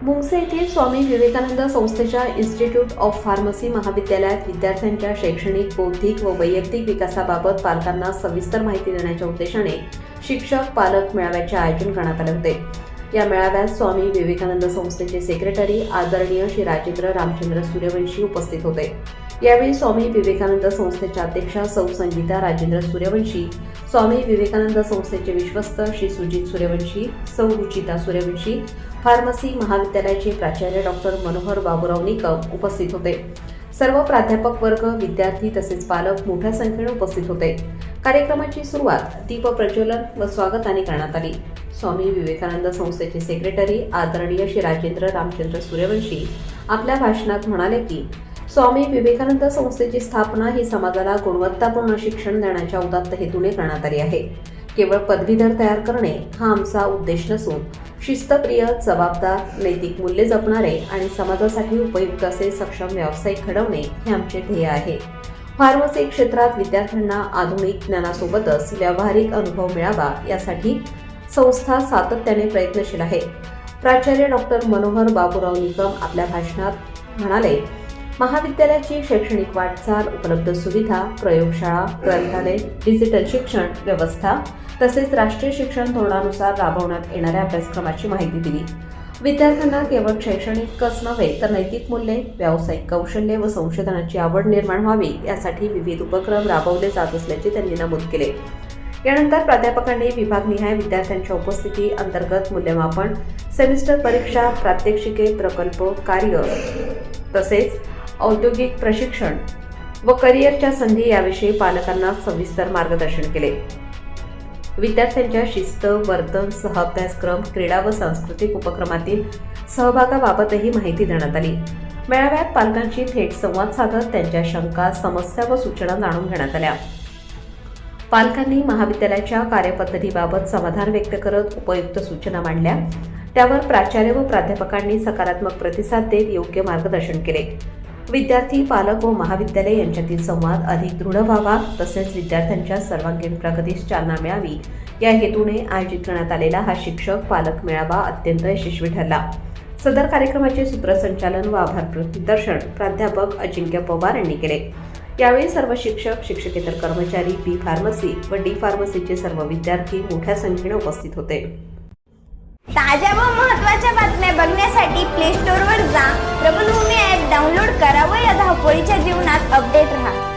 मुंगसे येथील स्वामी विवेकानंद संस्थेच्या institute of pharmacy महाविद्यालयात विद्यार्थ्यांच्या शैक्षणिक, बौद्धिक व वैयक्तिक विकासाबाबत पालकांना सविस्तर माहिती देण्याच्या उद्देशाने शिक्षक पालक मेळाव्याचे आयोजन करण्यात आले होते। या मेळाव्यात स्वामी विवेकानंद संस्थेचे सेक्रेटरी आदरणीय श्री राजेंद्र रामचंद्र सूर्यवंशी उपस्थित होते। यावेळी स्वामी विवेकानंद संस्थेच्या अध्यक्षा सौ संगीता राजेंद्र सूर्यवंशी, स्वामी विवेकानंद संस्थेचे विश्वस्त श्री सुजित सूर्यवंशी, सौ रुचिता सूर्यवंशी, फार्मसी महाविद्यालयाचे प्राचार्य डॉक्टर मनोहर बाबूराव निकम उपस्थित होते। सर्व प्राध्यापक वर्ग, विद्यार्थी तसेच पालक मोठ्या संख्येने उपस्थित होते। कार्यक्रमाची सुरुवात दीप प्रज्वलन व स्वागताने करण्यात आली। स्वामी विवेकानंद संस्थेचे सेक्रेटरी आदरणीय श्री राजेंद्र रामचंद्र सूर्यवंशी आपल्या भाषणात म्हणाले की स्वामी विवेकानंद संस्थेची स्थापना ही समाजाला गुणवत्तापूर्ण शिक्षण देण्याच्या उदात्त हेतूने करण्यात आली आहे। केवळ पदवीधर तयार करणे हा आमचा उद्देश नसून शिस्तप्रिय, जबाबदार, नैतिक मूल्ये जपणारे आणि समाजासाठी उपयुक्त असे सक्षम व्यावसायिक घडवणे हे आमचे ध्येय आहे। फार्मसी क्षेत्रात विद्यार्थ्यांना आधुनिक ज्ञानासोबतच व्यावहारिक अनुभव मिळावा यासाठी संस्था सातत्याने प्रयत्नशील आहे। प्राचार्य डॉक्टर मनोहर बाबूराव निकम आपल्या भाषणात म्हणाले, महाविद्यालयाची शैक्षणिक वाटचाल, उपलब्ध सुविधा, प्रयोगशाळा, ग्रंथालय, डिजिटल शिक्षण व्यवस्था तसेच राष्ट्रीय शिक्षण धोरणानुसार राबवण्यात येणाऱ्या अभ्यासक्रमाची माहिती दिली। विद्यार्थ्यांना केवळ शैक्षणिकच नव्हे तर नैतिक मूल्ये, व्यावसायिक कौशल्ये व संशोधनाची आवड निर्माण व्हावी यासाठी विविध उपक्रम राबवले जात असल्याचे त्यांनी नमूद केले। यानंतर प्राध्यापकांनी विभागनिहाय विद्यार्थ्यांच्या उपस्थिती, अंतर्गत मूल्यमापन, सेमिस्टर परीक्षा, प्रात्यक्षिके, प्रकल्प, कार्य तसेच औद्योगिक प्रशिक्षण व करिअरच्या संधी याविषयी पालकांना सविस्तर मार्गदर्शन केले। विद्यार्थ्यांच्या शिस्त, वर्तन, सहअभ्यासक्रम, क्रीडा व सांस्कृतिक उपक्रमातील सहभागाबाबतही माहिती देण्यात आली। मेळाव्यात पालकांशी थेट संवाद साधत त्यांच्या शंका, समस्या व सूचना जाणून घेण्यात आल्या। पालकांनी महाविद्यालयाच्या कार्यपद्धतीबाबत समाधान व्यक्त करत उपयुक्त सूचना मांडल्या। त्यावर प्राचार्य व प्राध्यापकांनी सकारात्मक प्रतिसाद देत योग्य मार्गदर्शन केले। विद्यार्थी, पालक व महाविद्यालय यांच्यातील संवाद अधिक दृढ व्हावा तसेच विद्यार्थ्यांच्या सर्वांगीण प्रगतीस चालना मिळावी या हेतूने आयोजित करण्यात आलेला हा शिक्षक पालक मेळावा अत्यंत यशस्वी ठरला। सदर कार्यक्रमाचे सूत्रसंचालन व आभार प्रदर्शन प्राध्यापक अजिंक्य पवार यांनी केले। यावेळी सर्व शिक्षक, शिक्षकेतर कर्मचारी, बी फार्मसी व डी फार्मसीचे सर्व विद्यार्थी मोठ्या संख्येने उपस्थित होते। ताज्या व महत्त्वाच्या बातम्या बघण्यासाठी प्ले स्टोअरवर जा, प्रबलभूमी ॲप डाउनलोड करा व या धावपळीच्या जीवनात अपडेट रहा।